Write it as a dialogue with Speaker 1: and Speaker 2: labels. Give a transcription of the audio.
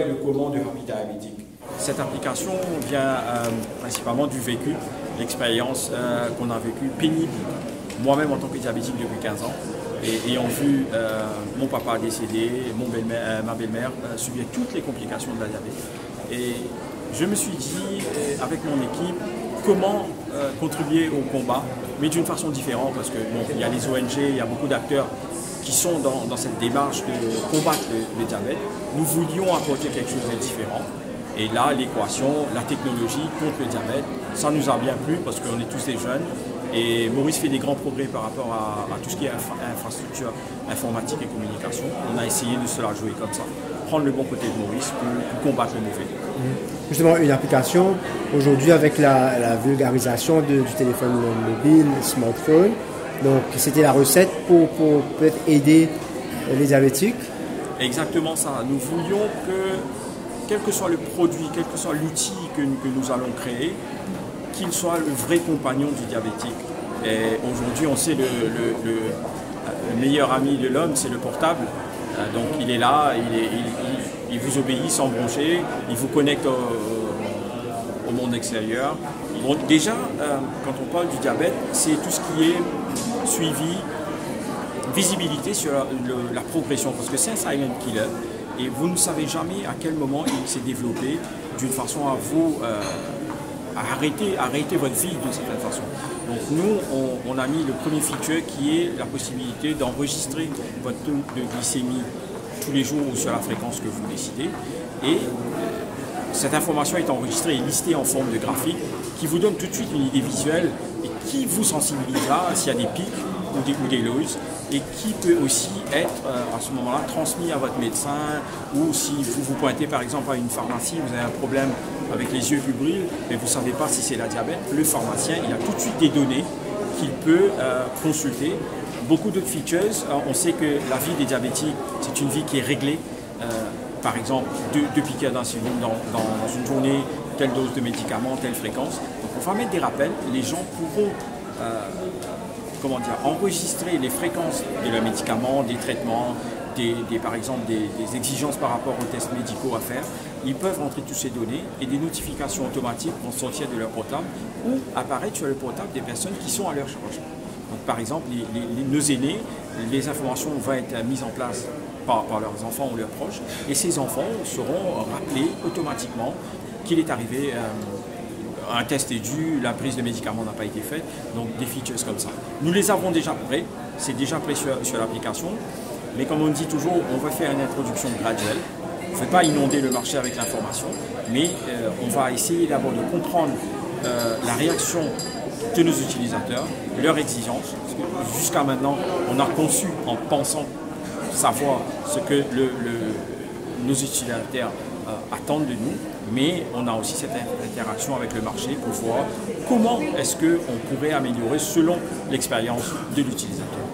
Speaker 1: et le comment de Happy Diabetic. Cette application vient principalement du vécu, l'expérience qu'on a vécue pénible, moi-même en tant que diabétique depuis 15 ans, et ayant vu mon papa décédé, ma belle-mère subir toutes les complications de la diabète. Et je me suis dit, avec mon équipe, comment contribuer au combat, mais d'une façon différente, parce que bon, il y a les ONG, il y a beaucoup d'acteurs qui sont dans cette démarche de combattre le diabète. Nous voulions apporter quelque chose de différent. Et là, l'équation, la technologie contre le diabète, ça nous a bien plu parce qu'on est tous des jeunes. Et Maurice fait des grands progrès par rapport à tout ce qui est infrastructure informatique et communication. On a essayé de se la jouer comme ça, prendre le bon côté de Maurice pour combattre le mauvais.
Speaker 2: Justement, une application, aujourd'hui avec la vulgarisation du téléphone mobile, smartphone, donc c'était la recette pour peut-être aider les diabétiques.
Speaker 1: Exactement ça. Nous voulions que, quel que soit le produit, quel que soit l'outil que nous allons créer, qu'il soit le vrai compagnon du diabétique. Et aujourd'hui, on sait le meilleur ami de l'homme, c'est le portable. Donc il est là, il vous obéit sans broncher, il vous connecte au monde extérieur. Bon, déjà, quand on parle du diabète, c'est tout ce qui est suivi, visibilité sur la progression, parce que c'est un silent killer. Et vous ne savez jamais à quel moment il s'est développé d'une façon à vous arrêter votre vie d'une certaine façon. Donc nous, on a mis le premier feature qui est la possibilité d'enregistrer votre taux de glycémie tous les jours ou sur la fréquence que vous décidez. Et cette information est enregistrée et listée en forme de graphique qui vous donne tout de suite une idée visuelle et qui vous sensibilisera s'il y a des pics ou des lows, et qui peut aussi être à ce moment-là transmis à votre médecin, ou si vous vous pointez par exemple à une pharmacie, vous avez un problème avec les yeux qui brillent, mais vous ne savez pas si c'est la diabète, le pharmacien il a tout de suite des données qu'il peut consulter. Beaucoup d'autres features, on sait que la vie des diabétiques, c'est une vie qui est réglée. Par exemple, deux piqûres d'insuline dans une journée, telle dose de médicaments, telle fréquence. Donc on va mettre des rappels, les gens pourront enregistrer les fréquences de leurs médicaments, des traitements, par exemple des exigences par rapport aux tests médicaux à faire. Ils peuvent rentrer toutes ces données et des notifications automatiques vont sortir de leur portable ou apparaître sur le portable des personnes qui sont à leur charge. Donc par exemple, nos aînés, les informations vont être mises en place par leurs enfants ou leurs proches, et ces enfants seront rappelés automatiquement qu'il est arrivé un test est dû, la prise de médicaments n'a pas été faite, donc des features comme ça. Nous les avons déjà prêts, c'est déjà prêt sur l'application, mais comme on dit toujours, on va faire une introduction graduelle. On ne fait pas inonder le marché avec l'information, mais on va essayer d'abord de comprendre la réaction de nos utilisateurs, leurs exigences. Jusqu'à maintenant, on a conçu en pensant savoir ce que nos utilisateurs attendent de nous, mais on a aussi cette interaction avec le marché pour voir comment est-ce qu'on pourrait améliorer selon l'expérience de l'utilisateur.